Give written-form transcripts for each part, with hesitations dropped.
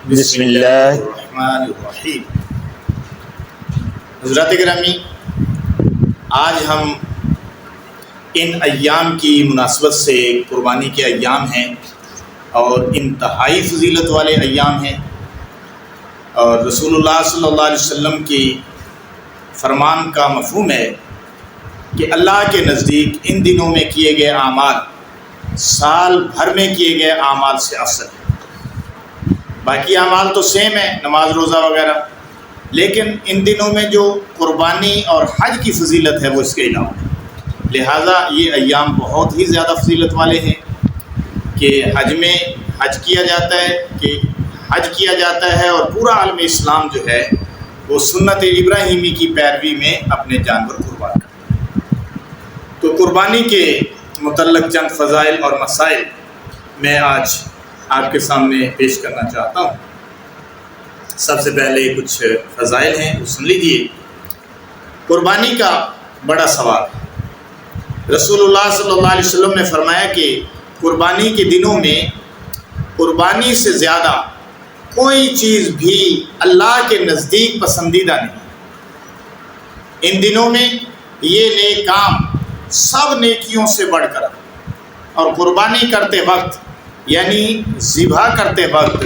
بسم اللہ الرحمن الرحیم۔ حضرات گرامی، آج ہم ان ایام کی مناسبت سے قربانی کے ایام ہیں اور انتہائی فضیلت والے ایام ہیں، اور رسول اللہ صلی اللہ علیہ وسلم کی فرمان کا مفہوم ہے کہ اللہ کے نزدیک ان دنوں میں کیے گئے اعمال سال بھر میں کیے گئے اعمال سے افضل ہیں۔ باقی اعمال تو سیم ہے، نماز روزہ وغیرہ، لیکن ان دنوں میں جو قربانی اور حج کی فضیلت ہے وہ اس کے علاوہ ہے۔ لہٰذا یہ ایام بہت ہی زیادہ فضیلت والے ہیں کہ حج کیا جاتا ہے اور پورا عالم اسلام جو ہے وہ سنت ابراہیمی کی پیروی میں اپنے جانور قربان کرتا ہے۔ تو قربانی کے متعلق چند فضائل اور مسائل میں آج آپ کے سامنے پیش کرنا چاہتا ہوں۔ سب سے پہلے کچھ فضائل ہیں، وہ سن لیجیے۔ قربانی کا بڑا ثواب، رسول اللہ صلی اللہ علیہ وسلم نے فرمایا کہ قربانی کے دنوں میں قربانی سے زیادہ کوئی چیز بھی اللہ کے نزدیک پسندیدہ نہیں۔ ان دنوں میں یہ نیک کام سب نیکیوں سے بڑھ کر، اور قربانی کرتے وقت یعنی ذبح کرتے وقت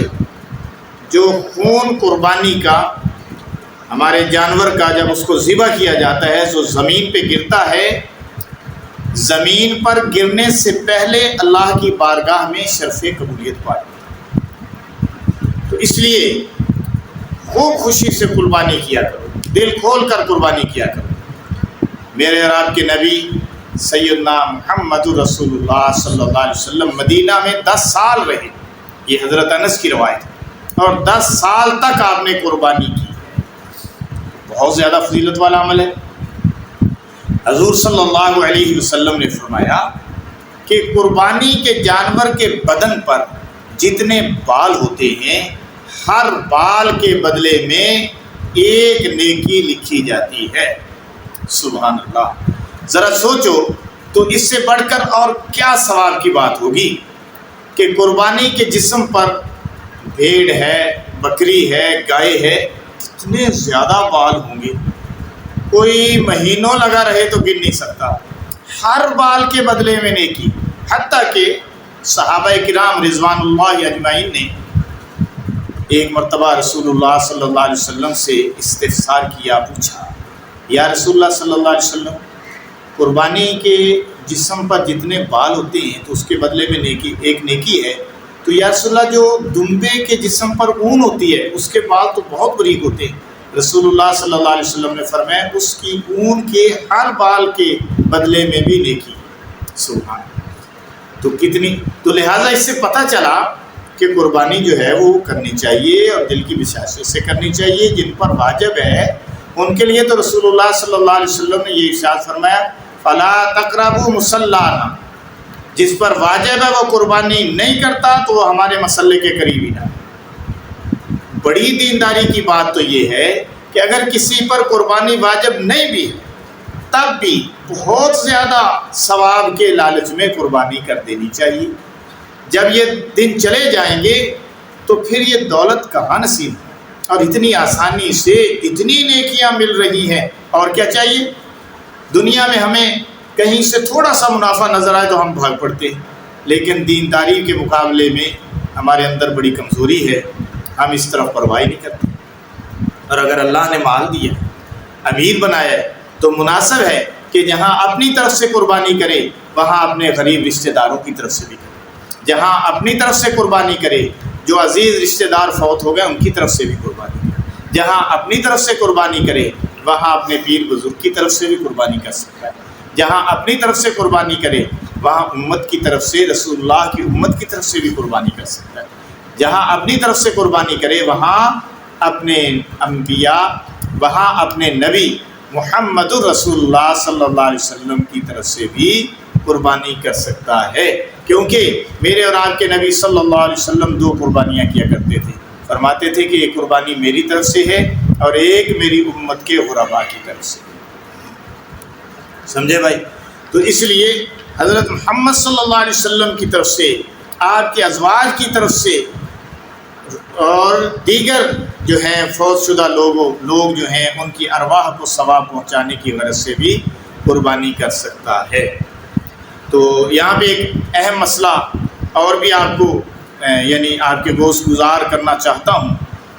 جو خون قربانی کا، ہمارے جانور کا، جب اس کو ذبح کیا جاتا ہے تو زمین پہ گرتا ہے، زمین پر گرنے سے پہلے اللہ کی بارگاہ میں شرف قبولیت پائی۔ تو اس لیے خوب خوشی سے قربانی کیا کرو، دل کھول کر قربانی کیا کرو۔ میرے اور آپ کے نبی سیدنا محمد رسول اللہ صلی اللہ علیہ وسلم مدینہ میں 10 سال رہے، یہ حضرت انس کی روایت ہے، اور 10 سال تک آپ نے قربانی کی۔ بہت زیادہ فضیلت والا عمل ہے۔ حضور صلی اللہ علیہ وسلم نے فرمایا کہ قربانی کے جانور کے بدن پر جتنے بال ہوتے ہیں، ہر بال کے بدلے میں ایک نیکی لکھی جاتی ہے۔ سبحان اللہ! ذرا سوچو تو اس سے بڑھ کر اور کیا ثواب کی بات ہوگی کہ قربانی کے جسم پر بھیڑ ہے، بکری ہے، گائے ہے، کتنے زیادہ بال ہوں گے، کوئی مہینوں لگا رہے تو گن نہیں سکتا۔ ہر بال کے بدلے میں نیکی، حتیٰ کہ صحابہ کرام رضوان اللہ اجمعین نے ایک مرتبہ رسول اللہ صلی اللہ علیہ وسلم سے استفسار کیا، پوچھا، یا رسول اللہ صلی اللہ علیہ وسلم، قربانی کے جسم پر جتنے بال ہوتے ہیں تو اس کے بدلے میں ایک نیکی ہے، تو یا رسول اللہ جو دمبے کے جسم پر اون ہوتی ہے اس کے بال تو بہت باریک ہوتے ہیں۔ رسول اللہ صلی اللہ علیہ وسلم نے فرمایا اس کی اون کے ہر بال کے بدلے میں بھی نیکی۔ سبحان! تو لہٰذا اس سے پتہ چلا کہ قربانی جو ہے وہ کرنی چاہیے اور دل کی بشاشت سے کرنی چاہیے۔ جن پر واجب ہے ان کے لیے تو رسول اللہ صلی اللہ علیہ وسلم نے یہ ارشاد فرمایا، فلا تقربوا مصلانا، جس پر واجب ہے وہ قربانی نہیں کرتا تو وہ ہمارے مصلے کے قریب ہی نہ۔ بڑی دینداری کی بات تو یہ ہے کہ اگر کسی پر قربانی واجب نہیں بھی ہے تب بھی بہت زیادہ ثواب کے لالچ میں قربانی کر دینی چاہیے۔ جب یہ دن چلے جائیں گے تو پھر یہ دولت کہاں نصیب ہے، اور اتنی آسانی سے اتنی نیکیاں مل رہی ہیں، اور کیا چاہیے؟ دنیا میں ہمیں کہیں سے تھوڑا سا منافع نظر آئے تو ہم بھاگ پڑتے ہیں، لیکن دینداری کے مقابلے میں ہمارے اندر بڑی کمزوری ہے، ہم اس طرف پرواہ نہیں کرتے۔ اور اگر اللہ نے مال دیا، امیر بنایا ہے، تو مناسب ہے کہ جہاں اپنی طرف سے قربانی کرے وہاں اپنے غریب رشتہ داروں کی طرف سے بھی کرے، جہاں اپنی طرف سے قربانی کرے جو عزیز رشتہ دار فوت ہو گئے ان کی طرف سے بھی قربانی کرے، جہاں اپنی طرف سے قربانی کرے وہاں اپنے پیر بزرگ کی طرف سے بھی قربانی کر سکتا ہے، جہاں اپنی طرف سے قربانی کرے وہاں امت کی طرف سے، رسول اللہ کی امت کی طرف سے بھی قربانی کر سکتا ہے، جہاں اپنی طرف سے قربانی کرے وہاں اپنے انبیاء، وہاں اپنے نبی محمد رسول اللہ صلی اللہ علیہ وسلم کی طرف سے بھی قربانی کر سکتا ہے، کیونکہ میرے اور آپ کے نبی صلی اللہ علیہ وسلم 2 قربانیاں کیا کرتے تھے۔ فرماتے تھے کہ ایک قربانی میری طرف سے ہے اور ایک میری امت کے غرباء کی طرف سے۔ سمجھے بھائی؟ تو اس لیے حضرت محمد صلی اللہ علیہ وسلم کی طرف سے، آپ کے ازواج کی طرف سے اور دیگر جو ہیں فوت شدہ لوگ جو ہیں ان کی ارواح کو ثواب پہنچانے کی غرض سے بھی قربانی کر سکتا ہے۔ تو یہاں پہ ایک اہم مسئلہ اور بھی آپ کو یعنی آپ کے گوش گزار کرنا چاہتا ہوں،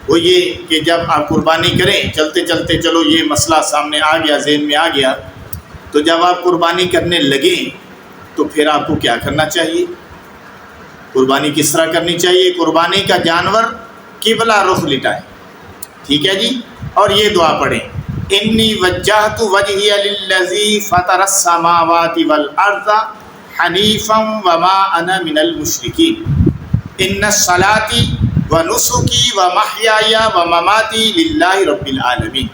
وہ یہ کہ جب آپ قربانی کریں، چلتے چلتے چلو یہ مسئلہ سامنے آ گیا، ذہن میں آ گیا، تو جب آپ قربانی کرنے لگیں تو پھر آپ کو کیا کرنا چاہیے؟ قربانی کس طرح کرنی چاہیے؟ قربانی کا جانور قبلہ رخ لٹائیں، ٹھیک ہے جی، اور یہ دعا پڑھیں، انی وجہت وجہی للذی فطر السماوات والارض حنیفا وما انا من المشرکین، ان صلاتی ونسکی ومحیای ومماتی للہ رب العالمین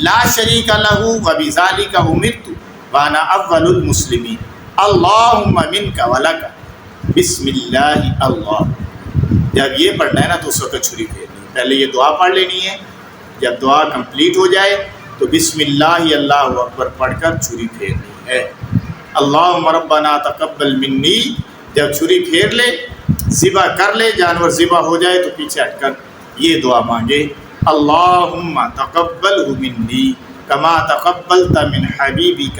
لا شریک لہ وبذالک امرت وانا اول المسلمین اللہم منک ولک بسم اللہ اللہ۔ جب یہ پڑھنا ہے نا تو اس وقت چھری پھیرنی ہے، پہلے یہ دعا پڑھ لینی ہے، جب دعا کمپلیٹ ہو جائے تو بسم اللہ اللہ اکبر پڑھ کر چھری پھیرنی ہے۔ اللہم ربنا تقبل منی، جب چھری پھیر لے، ذبح کر لے، جانور ذبح ہو جائے تو پیچھے ہٹ کر یہ دعا مانگے، اللہم تقبلہ منی کما تقبلت من حبیبک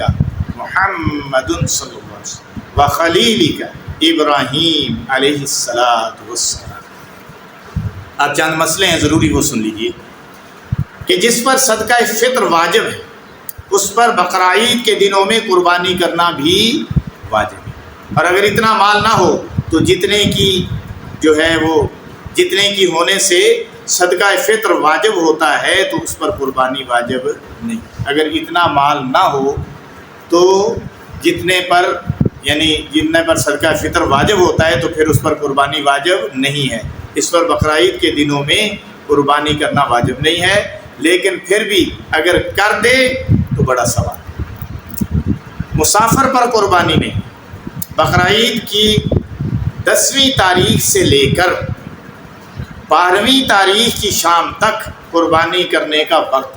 محمد صلی اللہ علیہ وسلم وخلیلک ابراہیم علیہ السلام۔ اب چند مسئلے ہیں، ضروری وہ سن لیجیے کہ جس پر صدقہ فطر واجب ہے اس پر بقرعید کے دنوں میں قربانی کرنا بھی واجب ہے، اور اگر اتنا مال نہ ہو تو جتنے کی جو ہے وہ جتنے کی ہونے سے صدقہ فطر واجب ہوتا ہے تو اس پر قربانی واجب نہیں۔ اگر اتنا مال نہ ہو تو جتنے پر صدقہ فطر واجب ہوتا ہے تو پھر اس پر قربانی واجب نہیں ہے۔ اس پر بقرعید کے دنوں میں قربانی کرنا واجب نہیں ہے، لیکن پھر بھی اگر کر دے تو بڑا ثواب۔ مسافر پر قربانی نہیں، بقرعید کی 10ویں تاریخ سے لے کر 12ویں تاریخ کی شام تک قربانی کرنے کا وقت،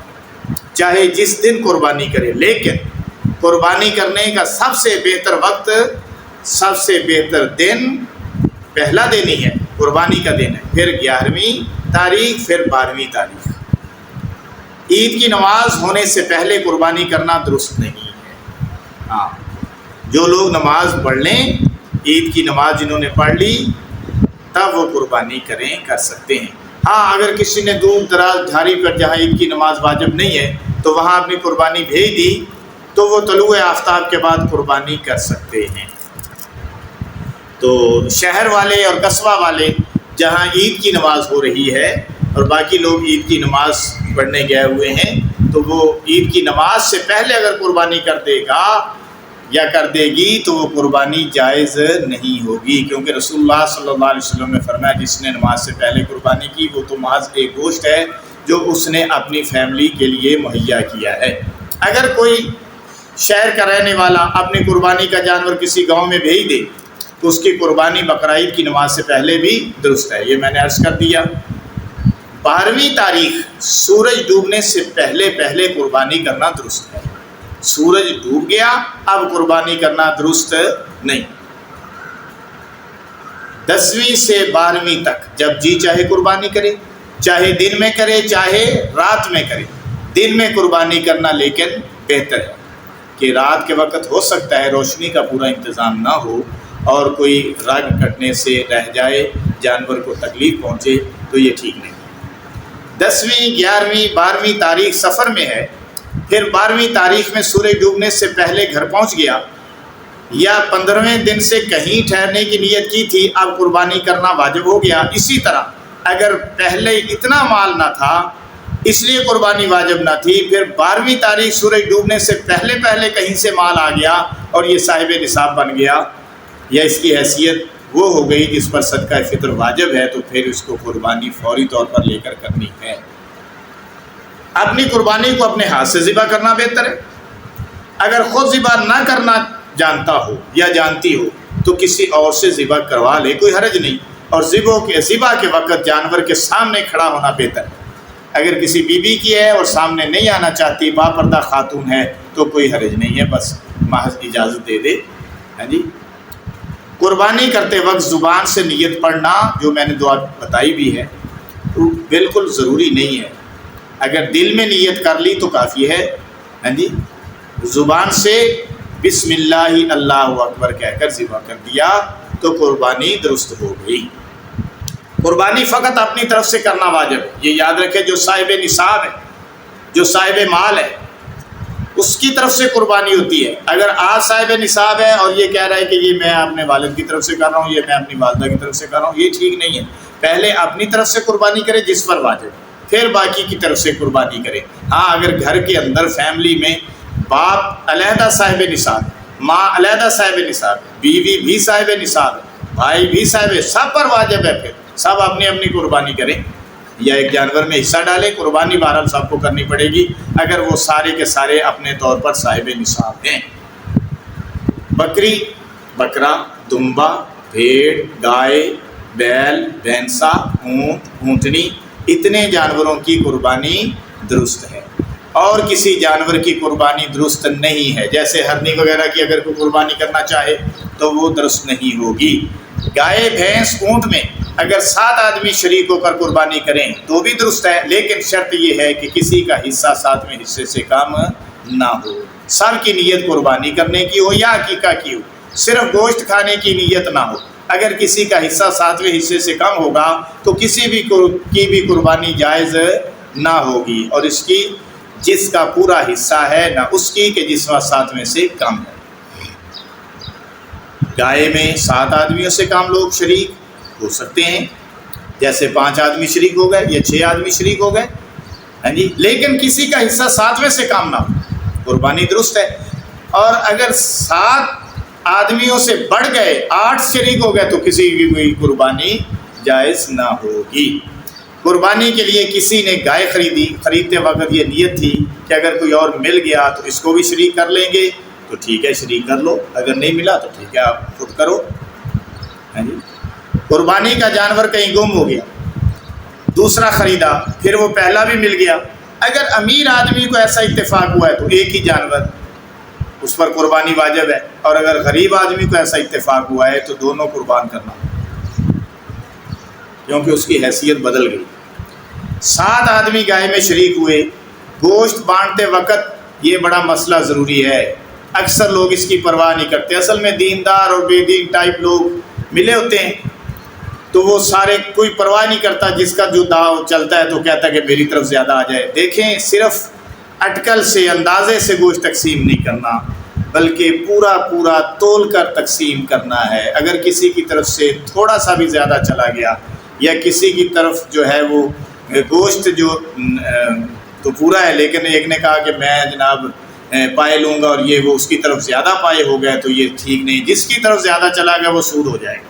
چاہے جس دن قربانی کرے، لیکن قربانی کرنے کا سب سے بہتر وقت، سب سے بہتر دن پہلا دن ہی ہے، قربانی کا دن ہے، پھر 11ویں تاریخ، پھر 12ویں تاریخ۔ عید کی نماز ہونے سے پہلے قربانی کرنا درست نہیں ہے۔ ہاں، جو لوگ نماز پڑھ لیں، عید کی نماز جنہوں نے پڑھ لی، تب وہ قربانی کر سکتے ہیں۔ ہاں، اگر کسی نے دور دراز دھاری پر جہاں عید کی نماز واجب نہیں ہے تو وہاں اپنی قربانی بھیج دی تو وہ طلوع آفتاب کے بعد قربانی کر سکتے ہیں۔ تو شہر والے اور قصبہ والے جہاں عید کی نماز ہو رہی ہے اور باقی لوگ عید کی نماز پڑھنے گئے ہوئے ہیں، تو وہ عید کی نماز سے پہلے اگر قربانی کر دے گا یا کر دے گی تو وہ قربانی جائز نہیں ہوگی، کیونکہ رسول اللہ صلی اللہ علیہ وسلم نے فرمایا جس نے نماز سے پہلے قربانی کی وہ تو محض ایک گوشت ہے جو اس نے اپنی فیملی کے لیے مہیا کیا ہے۔ اگر کوئی شہر کا رہنے والا اپنی قربانی کا جانور کسی گاؤں میں بھیج دے تو اس کی قربانی بقرعید کی نماز سے پہلے بھی درست ہے، یہ میں نے عرض کر دیا۔ 12ویں تاریخ سورج ڈوبنے سے پہلے قربانی کرنا درست ہے۔ سورج ڈوب گیا، اب قربانی کرنا درست نہیں۔ 10ویں سے 12ویں تک جب جی چاہے قربانی کرے، چاہے دن میں کرے چاہے رات میں کرے، دن میں قربانی کرنا لیکن بہتر ہے کہ رات کے وقت ہو سکتا ہے روشنی کا پورا انتظام نہ ہو اور کوئی رگ کٹنے سے رہ جائے، جانور کو تکلیف پہنچے، تو یہ ٹھیک نہیں۔ 10ویں 11ویں 12ویں تاریخ سفر میں ہے، پھر 12ویں تاریخ میں سورج ڈوبنے سے پہلے گھر پہنچ گیا، یا 15ویں دن سے کہیں ٹھہرنے کی نیت کی تھی، اب قربانی کرنا واجب ہو گیا۔ اسی طرح اگر پہلے اتنا مال نہ تھا اس لیے قربانی واجب نہ تھی، پھر 12ویں تاریخ سورج ڈوبنے سے پہلے کہیں سے مال آ گیا اور یہ صاحب نصاب بن گیا، یا اس کی حیثیت وہ ہو گئی جس پر صدقہ فطر واجب ہے، تو پھر اس کو قربانی فوری طور پر لے کر کرنی ہے۔ اپنی قربانی کو اپنے ہاتھ سے ذبح کرنا بہتر ہے۔ اگر خود ذبح نہ کرنا جانتا ہو یا جانتی ہو تو کسی اور سے ذبح کروا لے، کوئی حرج نہیں، اور ذبح کے وقت جانور کے سامنے کھڑا ہونا بہتر ہے۔ اگر کسی بیوی کی ہے اور سامنے نہیں آنا چاہتی، باپردہ خاتون ہے، تو کوئی حرج نہیں ہے، بس محض اجازت دے دے۔ ہاں جی، قربانی کرتے وقت زبان سے نیت پڑھنا جو میں نے دعا بتائی بھی ہے، بالکل ضروری نہیں ہے، اگر دل میں نیت کر لی تو کافی ہے، ہاں جی، زبان سے بسم اللہ اللہ اکبر کہہ کر ذبح کر دیا تو قربانی درست ہو گئی۔ قربانی فقط اپنی طرف سے کرنا واجب ہے، یہ یاد رکھے، جو صاحب نصاب ہے، جو صاحب مال ہے، اس کی طرف سے قربانی ہوتی ہے۔ اگر آج صاحب نصاب ہے اور یہ کہہ رہا ہے کہ یہ میں اپنے والد کی طرف سے کر رہا ہوں، یہ میں اپنی والدہ کی طرف سے کر رہا ہوں، یہ ٹھیک نہیں ہے۔ پہلے اپنی طرف سے قربانی کرے جس پر واجب، پھر باقی کی طرف سے قربانی کرے۔ ہاں، اگر گھر کے اندر فیملی میں باپ علیحدہ صاحب نصاب، ماں علیحدہ صاحب نصاب، بیوی بھی صاحب نصاب، بھائی بھی صاحب، سب پر واجب ہے، پھر سب اپنی اپنی قربانی کریں یا ایک جانور میں حصہ ڈالیں۔ قربانی بہرحال سب کو کرنی پڑے گی اگر وہ سارے کے سارے اپنے طور پر صاحب نصاب ہیں۔ بکری، بکرا، دمبا، بھیڑ، گائے، بیل، بھینسا، اونٹ، اونٹنی، اتنے جانوروں کی قربانی درست ہے، اور کسی جانور کی قربانی درست نہیں ہے، جیسے ہرنی وغیرہ کی اگر کوئی قربانی کرنا چاہے تو وہ درست نہیں ہوگی۔ گائے، بھینس، اونٹ میں اگر 7 آدمی شریک ہو کر قربانی کریں تو بھی درست ہے، لیکن شرط یہ ہے کہ کسی کا حصہ 7ویں حصے سے کم نہ ہو، سب کی نیت قربانی کرنے کی ہو یا عقیقہ کی ہو، صرف گوشت کھانے کی نیت نہ ہو۔ اگر کسی کا حصہ 7ویں حصے سے کم ہوگا تو کسی بھی کی بھی قربانی جائز نہ ہوگی، اور اس کی جس کا پورا حصہ ہے نہ اس کی کہ جس کا 7ویں سے کم ہے۔ گائے میں 7 آدمیوں سے کم لوگ شریک ہو سکتے ہیں، جیسے 5 آدمی شریک ہو گئے یا 6 آدمی شریک ہو گئے، ہاں جی، لیکن کسی کا حصہ 7ویں سے کم نہ ہو، قربانی درست ہے۔ اور اگر 7 آدمیوں سے بڑھ گئے، 8 شریک ہو گئے تو کسی کی کوئی قربانی جائز نہ ہوگی۔ قربانی کے لیے کسی نے گائے خریدی، خریدتے وقت یہ نیت تھی کہ اگر کوئی اور مل گیا تو اس کو بھی شریک کر لیں گے، تو ٹھیک ہے، شریک کر لو، اگر نہیں ملا تو ٹھیک ہے، آپ خود کرو، ہاں جی۔ قربانی کا جانور کہیں گم ہو گیا، دوسرا خریدا، پھر وہ پہلا بھی مل گیا، اگر امیر آدمی کو ایسا اتفاق ہوا ہے تو ایک ہی جانور اس پر قربانی واجب ہے، اور اگر غریب آدمی کو ایسا اتفاق ہوا ہے تو دونوں قربان کرنا، کیونکہ اس کی حیثیت بدل گئی۔ 7 آدمی گائے میں شریک ہوئے، گوشت بانٹتے وقت یہ بڑا مسئلہ ضروری ہے، اکثر لوگ اس کی پرواہ نہیں کرتے۔ اصل میں دیندار اور بے دین ٹائپ لوگ ملے ہوتے ہیں تو وہ سارے کوئی پرواہ نہیں کرتا، جس کا جو داؤ چلتا ہے تو کہتا ہے کہ میری طرف زیادہ آ جائے۔ دیکھیں، صرف اٹکل سے، اندازے سے گوشت تقسیم نہیں کرنا، بلکہ پورا پورا تول کر تقسیم کرنا ہے۔ اگر کسی کی طرف سے تھوڑا سا بھی زیادہ چلا گیا یا کسی کی طرف جو ہے وہ گوشت جو تو پورا ہے، لیکن ایک نے کہا کہ میں جناب پائے لوں گا اور یہ وہ اس کی طرف زیادہ پائے ہو گئے، تو یہ ٹھیک نہیں، جس کی طرف زیادہ چلا گیا وہ سود ہو جائے گا،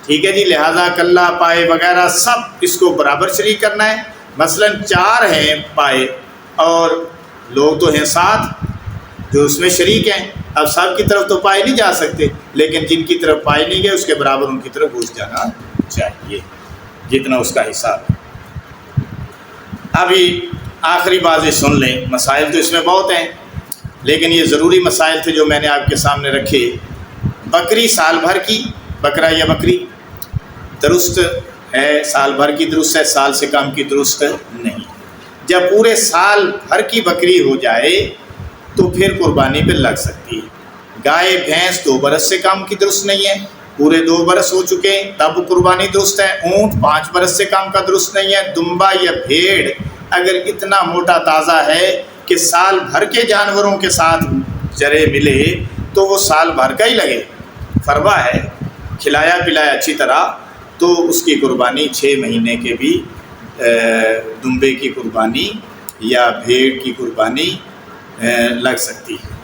ٹھیک ہے جی۔ لہٰذا کلہ، پائے وغیرہ سب اس کو برابر شریک کرنا ہے۔ مثلا 4 ہیں پائے اور لوگ تو ہیں 7 جو اس میں شریک ہیں، اب سب کی طرف تو پائے نہیں جا سکتے، لیکن جن کی طرف پائے نہیں گئے اس کے برابر ان کی طرف گوشت جانا چاہیے، جتنا اس کا حصہ ہے۔ ابھی آخری باتیں سن لیں، مسائل تو اس میں بہت ہیں، لیکن یہ ضروری مسائل تھے جو میں نے آپ کے سامنے رکھے۔ بکری سال بھر کی، بکرا یا بکری درست ہے، سال بھر کی درست ہے، سال سے کم کی درست نہیں۔ جب پورے سال بھر کی بکری ہو جائے تو پھر قربانی پہ لگ سکتی ہے۔ گائے، بھینس 2 برس سے کم کی درست نہیں ہے، پورے 2 برس ہو چکے تب قربانی درست ہے۔ اونٹ 5 برس سے کم کا درست نہیں ہے۔ دمبا یا بھیڑ اگر اتنا موٹا تازہ ہے کہ سال بھر کے جانوروں کے ساتھ چرے ملے تو وہ سال بھر کا ہی لگے، فروا ہے، کھلایا پلایا اچھی طرح، تو اس کی قربانی 6 مہینے کے بھی دمبے کی قربانی یا بھیڑ کی قربانی لگ سکتی ہے۔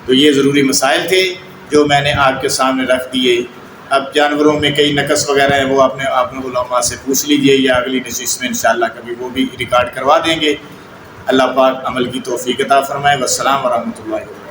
تو یہ ضروری مسائل تھے جو میں نے آپ کے سامنے رکھ دیے۔ اب جانوروں میں کئی نقص وغیرہ ہیں، وہ آپ نے علماء سے پوچھ لیجئے، یا اگلی نشست میں انشاءاللہ کبھی وہ بھی ریکارڈ کروا دیں گے۔ اللہ پاک عمل کی توفیق عطا فرمائے۔ والسلام ورحمۃ اللہ وبرکاتہ۔